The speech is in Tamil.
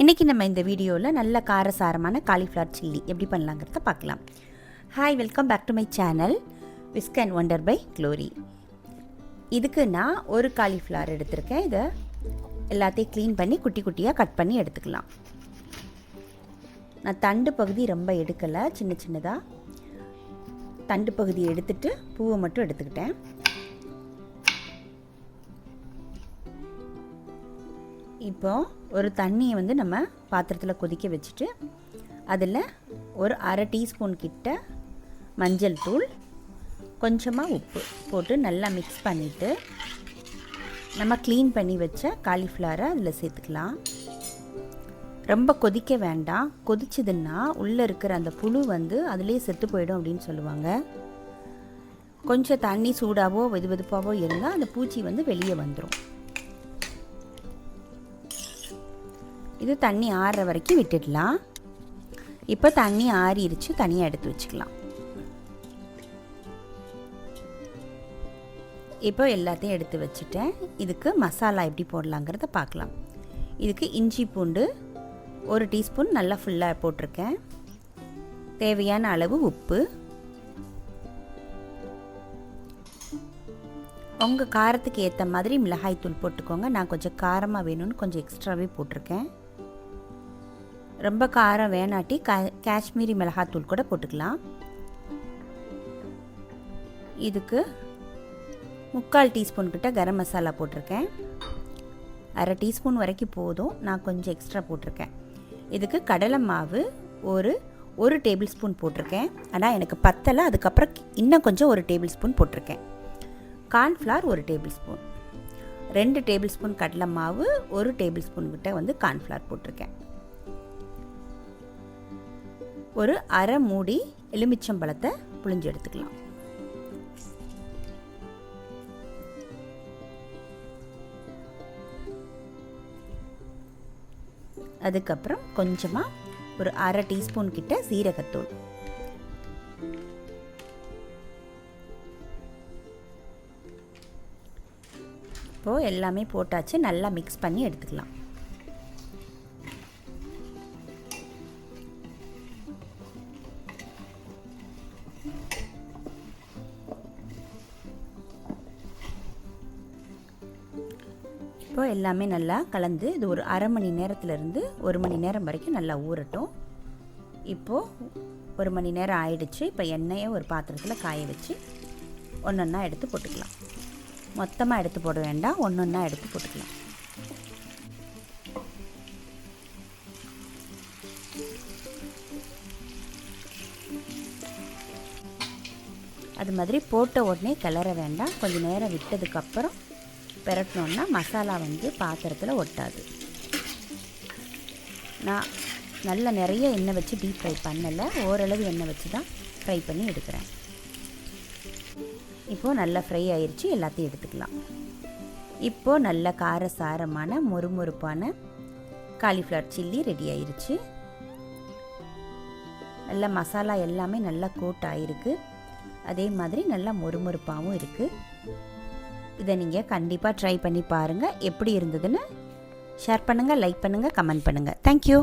இன்றைக்கி நம்ம இந்த வீடியோவில் நல்ல காரசாரமான காலிஃப்ளவர் சில்லி எப்படி பண்ணலாங்கிறத பார்க்கலாம். Hi, welcome back to my channel whisk and wonder by Glory. இதுக்கு நான் ஒரு காலிஃப்ளவர் எடுத்திருக்கேன். இதை எல்லாத்தையும் க்ளீன் பண்ணி குட்டி குட்டியாக கட் பண்ணி எடுத்துக்கலாம். நான் தண்டு பகுதி ரொம்ப எடுக்கலை, சின்ன சின்னதாக தண்டு பகுதி எடுத்துட்டு பூவை மட்டும் எடுத்துக்கிட்டேன். இப்போ ஒரு தண்ணியை நம்ம பாத்திரத்தில் கொதிக்க வச்சுட்டு அதில் ஒரு அரை டீஸ்பூன் கிட்ட மஞ்சள் தூள், கொஞ்சமாக உப்பு போட்டு நல்லா மிக்ஸ் பண்ணிவிட்டு நம்ம க்ளீன் பண்ணி வச்ச காலிஃப்ளவரை அதில் சேர்த்துக்கலாம். ரொம்ப கொதிக்க வேண்டாம். கொதிச்சதுன்னா உள்ளே இருக்கிற அந்த புழு அதிலே செத்து போயிடும் அப்படின்னு சொல்லுவாங்க. கொஞ்சம் தண்ணி சூடாவோ வெதுவெதுப்பாவோ இருந்தால் அந்த பூச்சி வெளியே வந்துடும். இது தண்ணி ஆறுற வரைக்கும் விட்டுடலாம். இப்போ தண்ணி ஆறிடுச்சு, தனியாக எடுத்து வச்சுக்கலாம். இப்போ எல்லாத்தையும் எடுத்து வச்சுட்டேன். இதுக்கு மசாலா எப்படி போடலாங்கிறத பார்க்கலாம். இதுக்கு இஞ்சி பூண்டு ஒரு டீஸ்பூன் நல்லா ஃபுல்லாக போட்டிருக்கேன். தேவையான அளவு உப்பு, உங்கள் காரத்துக்கு ஏற்ற மாதிரி மிளகாய் தூள் போட்டுக்கோங்க. நான் கொஞ்சம் காரமாக வேணும்னு கொஞ்சம் எக்ஸ்ட்ராவே போட்டிருக்கேன். ரொம்ப காரம் வேணாட்டி காஷ்மீரி மிளகாத்தூள் கூட போட்டுக்கலாம். இதுக்கு 3/4 டீஸ்பூன் கிட்ட கரம் மசாலா போட்டிருக்கேன். அரை டீஸ்பூன் வரைக்கும் போதும், நான் கொஞ்சம் எக்ஸ்ட்ரா போட்டிருக்கேன். இதுக்கு கடலை மாவு ஒரு டேபிள் ஸ்பூன் போட்டிருக்கேன். ஆனால் எனக்கு பத்தலை, அதுக்கப்புறம் இன்னும் கொஞ்சம் ஒரு டேபிள் ஸ்பூன் போட்டிருக்கேன். கார்ன்ஃப்ளவர் ஒரு டேபிள் ஸ்பூன், 2 டேபிள் ஸ்பூன் கடலை மாவு, 1 டேபிள் ஸ்பூன் கிட்ட கார்ன்ஃப்ளவர் போட்டிருக்கேன். ஒரு அரை மூடி எலுமிச்சம்பழத்தை புழிஞ்சு எடுத்துக்கலாம். அதுக்கப்புறம் கொஞ்சமாக ஒரு அரை டீஸ்பூன் கிட்ட சீரகத்தூள், இப்போது எல்லாமே போட்டாச்சு. நல்லா மிக்ஸ் பண்ணி எடுத்துக்கலாம். இப்போ எல்லாமே நல்லா கலந்து இது ஒரு அரை மணி நேரத்துலேருந்து 1 மணி நேரம் வரைக்கும் நல்லா ஊறட்டும். இப்போது 1 மணி நேரம் ஆயிடுச்சு. இப்போ எண்ணெயை ஒரு பாத்திரத்தில் காய வச்சு ஒன்றொன்னா எடுத்து போட்டுக்கலாம். மொத்தமாக எடுத்து போட வேண்டாம், ஒன்றொன்னா எடுத்து போட்டுக்கலாம். அது மாதிரி போட்ட உடனே கிளற வேண்டாம். கொஞ்சம் நேரம் விட்டதுக்கப்புறம் பெரட்டணுன்னா மசாலா பாத்திரத்தில் ஒட்டாது. நான் நல்ல நிறைய எண்ணெய் வச்சு டீப் ஃப்ரை பண்ணலை, ஓரளவு எண்ணெய் வச்சு தான் ஃப்ரை பண்ணி எடுக்கிறேன். இப்போது நல்லா ஃப்ரை ஆயிடுச்சு, எல்லாத்தையும் எடுத்துக்கலாம். இப்போது நல்ல காரசாரமான மொறுமொறுப்பான காலிஃப்ளவர் சில்லி ரெடி ஆயிடுச்சு. நல்ல மசாலா எல்லாமே நல்லா கோட் ஆகிருக்கு. அதே மாதிரி நல்லா மொறுமொறுப்பாகவும் இருக்குது. இதை நீங்கள் கண்டிப்பாக ட்ரை பண்ணி பாருங்கள். எப்படி இருந்ததுன்னு ஷேர் பண்ணுங்கள், லைக் பண்ணுங்கள், கமெண்ட் பண்ணுங்கள். தேங்க்யூ.